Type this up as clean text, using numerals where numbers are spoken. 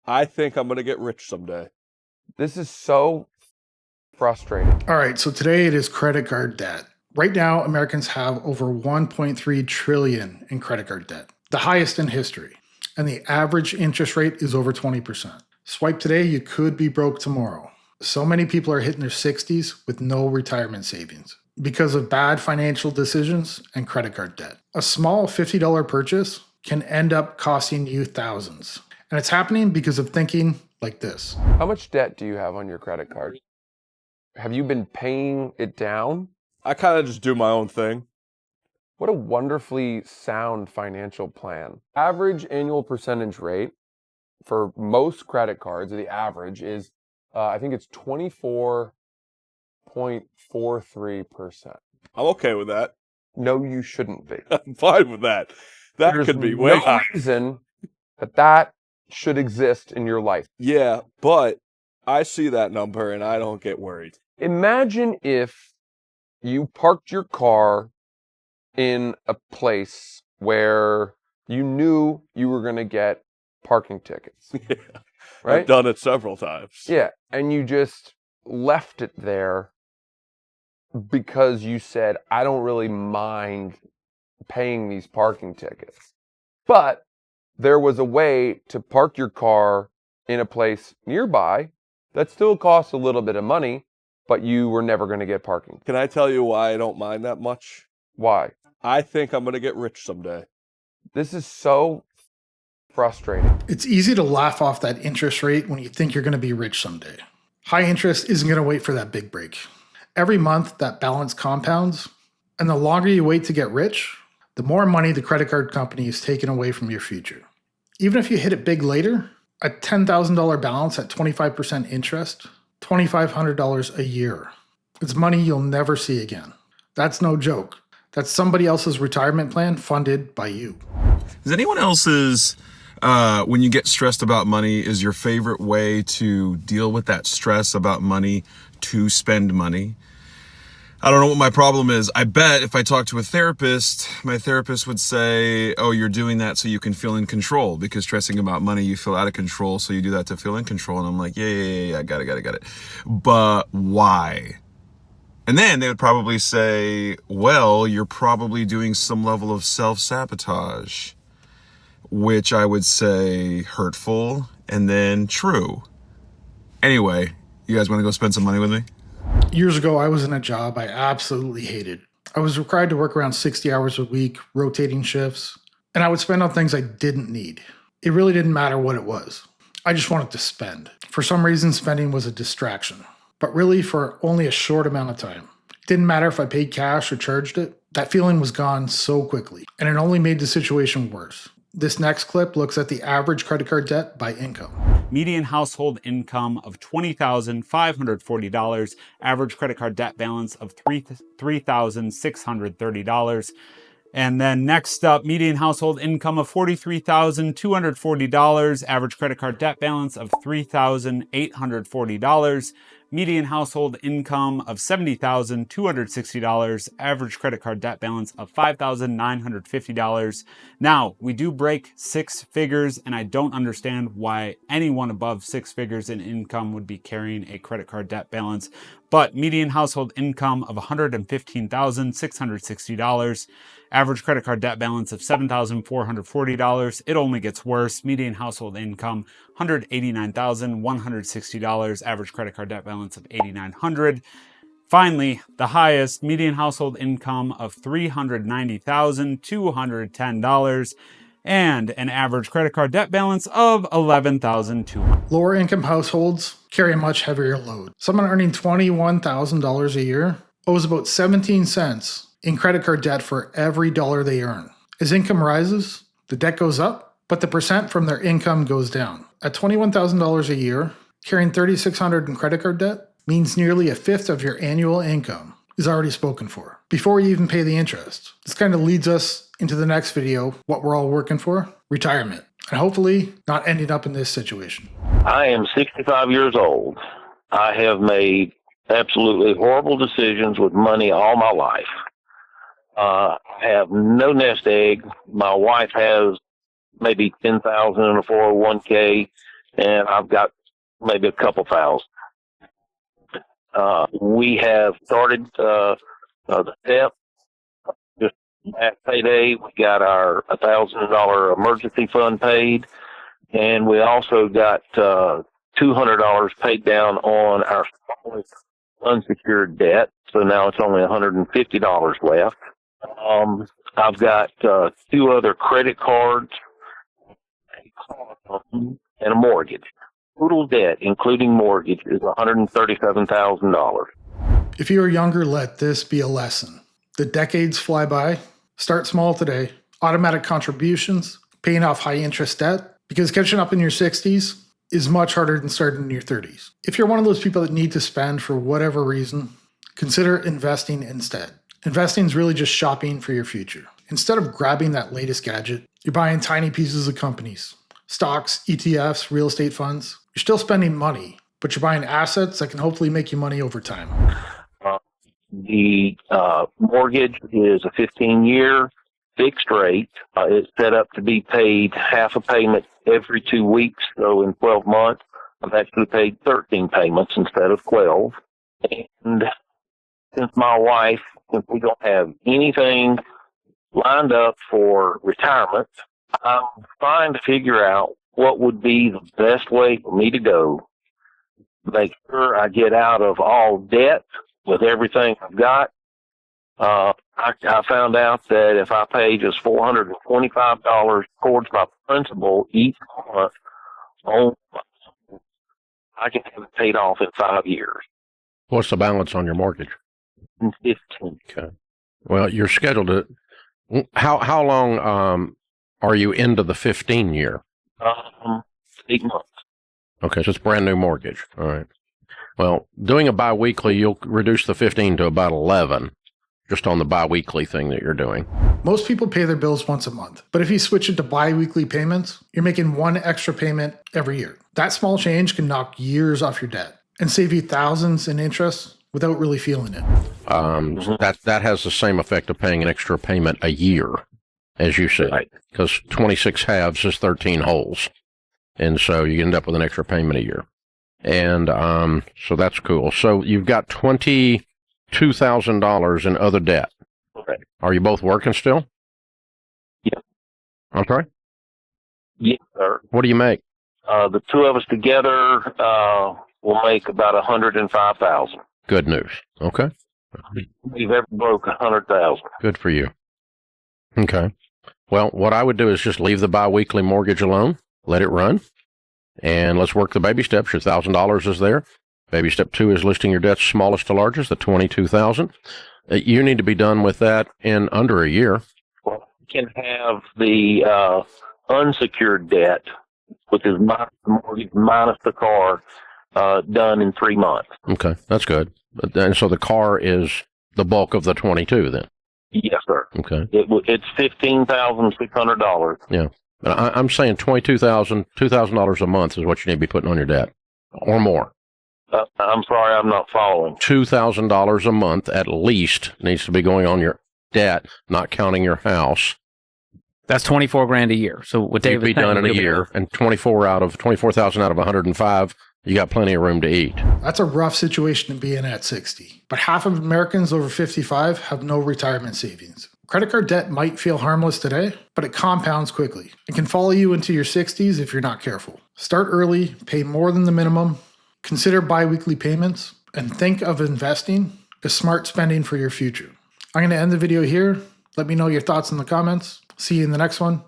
I think I'm going to get rich someday. This is so frustrating. All right, so today it is credit card debt. Right now, Americans have over 1.3 trillion in credit card debt, the highest in history, and the average interest rate is over 20%. Swipe today, you could be broke tomorrow. So many people are hitting their 60s with no retirement savings because of bad financial decisions and credit card debt. A small $50 purchase can end up costing you thousands. And it's happening because of thinking like this. How much debt do you have on your credit card? Have you been paying it down? I kind of just do my own thing. What a wonderfully sound financial plan. Average annual percentage rate for most credit cards, the average is, I think it's 24.43%. I'm okay with that. No, you shouldn't be. I'm fine with that. That There's could be way no high. reason that should exist in your life. Yeah, but I see that number and I don't get worried. Imagine if you parked your car in a place where you knew you were going to get parking tickets. Yeah, right? I've done it several times. Yeah, and you just left it there because you said, I don't really mind paying these parking tickets. But there was a way to park your car in a place nearby that still costs a little bit of money, but you were never going to get parking. Can I tell you why I don't mind that much? Why? I think I'm going to get rich someday. This is so frustrating. It's easy to laugh off that interest rate when you think you're going to be rich someday. High interest isn't going to wait for that big break. Every month, that balance compounds, and the longer you wait to get rich, the more money the credit card company is taking away from your future. Even if you hit it big later, a $10,000 balance at 25% interest, $2,500 a year. It's money you'll never see again. That's no joke. That's somebody else's retirement plan funded by you. Is anyone else's, when you get stressed about money, is your favorite way to deal with that stress about money to spend money? I don't know what my problem is. I bet if I talk to a therapist, my therapist would say, oh, you're doing that so you can feel in control, because stressing about money, you feel out of control, so you do that to feel in control. And I'm like, yeah, got it. But why? And then they would probably say, well, you're probably doing some level of self-sabotage, which I would say hurtful and then true. Anyway, you guys want to go spend some money with me? Years ago, I was in a job I absolutely hated. I was required to work around 60 hours a week, rotating shifts, and I would spend on things I didn't need. It really didn't matter what it was. I just wanted to spend. For some reason, spending was a distraction, but really for only a short amount of time. It didn't matter if I paid cash or charged it. That feeling was gone so quickly, and it only made the situation worse. This next clip looks at the average credit card debt by income. Median household income of $20,540, average credit card debt balance of $3,630. And then next up, median household income of $43,240, average credit card debt balance of $3,840. Median household income of $70,260, average credit card debt balance of $5,950. Now, we do break six figures, and I don't understand why anyone above six figures in income would be carrying a credit card debt balance. But median household income of $115,660, average credit card debt balance of $7,440. It only gets worse. Median household income, $189,160, average credit card debt balance of $8,900. Finally, the highest, median household income of $390,210, and an average credit card debt balance of $11,200. Lower income households carry a much heavier load. Someone earning $21,000 a year owes about 17 cents in credit card debt for every dollar they earn. As income rises, the debt goes up, but the percent from their income goes down. At $21,000 a year, carrying $3,600 in credit card debt means nearly a fifth of your annual income is already spoken for, before you even pay the interest. This kind of leads us into the next video, what we're all working for, retirement, and hopefully not ending up in this situation. I am 65 years old. I have made absolutely horrible decisions with money all my life. I have no nest egg. My wife has maybe $10,000 in a 401k. and I've got maybe a couple thousand. We have started the step. Just last payday, we got our $1,000 emergency fund paid, and we also got $200 paid down on our smallest unsecured debt. So now it's only $150 left. I've got 2 other credit cards, and a mortgage. Total debt, including mortgage, is $137,000. If you are younger, let this be a lesson. The decades fly by. Start small today. Automatic contributions, paying off high interest debt, because catching up in your 60s is much harder than starting in your 30s. If you're one of those people that need to spend for whatever reason, consider investing instead. Investing is really just shopping for your future. Instead of grabbing that latest gadget, you're buying tiny pieces of companies, stocks, ETFs, real estate funds. You're still spending money, but you're buying assets that can hopefully make you money over time. The mortgage is a 15-year fixed rate. It's set up to be paid half a payment every 2 weeks. So in 12 months, I've actually paid 13 payments instead of 12. And since we don't have anything lined up for retirement, I'm trying to figure out what would be the best way for me to go. Make sure I get out of all debt with everything I've got. I found out that if I pay just $425 towards my principal each month, I can have it paid off in 5 years. What's the balance on your mortgage? 15. Okay. Well, you're scheduled to. How long are you into the 15 year? 8 months. Okay, so it's a brand new mortgage. All right. Well, doing a biweekly, you'll reduce the 15 to about 11, just on the biweekly thing that you're doing. Most people pay their bills once a month, but if you switch it to bi-weekly payments, you're making one extra payment every year. That small change can knock years off your debt and save you thousands in interest without really feeling it. That has the same effect of paying an extra payment a year, as you said, because 26 halves is 13 wholes. And so you end up with an extra payment a year. And so that's cool. So you've got $22,000 in other debt. Okay. Are you both working still? Yeah. I'm sorry? Yes, sir. What do you make? The 2 of us together will make about $105,000. Good news. Okay. We've ever broke 100,000. Good for you. Okay. Well, what I would do is just leave the biweekly mortgage alone, let it run, and let's work the baby steps. Your $1,000 is there. Baby step 2 is listing your debts smallest to largest, the $22,000. You need to be done with that in under a year. Well, we can have the unsecured debt, which is minus the mortgage minus the car, done in 3 months. Okay, that's good. And so the car is the bulk of the 22 then? Yes, sir. Okay. It's $15,600. Yeah. But I'm saying $2,000 a month is what you need to be putting on your debt, or more. I'm sorry, I'm not following. $2,000 a month at least needs to be going on your debt, not counting your house. That's 24 grand a year. So what David be done in a year, and 24,000 out of 105, you got plenty of room to eat. That's a rough situation to be in at 60. But half of Americans over 55 have no retirement savings. Credit card debt might feel harmless today, but it compounds quickly. It can follow you into your 60s if you're not careful. Start early, pay more than the minimum, consider bi-weekly payments, and think of investing as smart spending for your future. I'm going to end the video here. Let me know your thoughts in the comments. See you in the next one.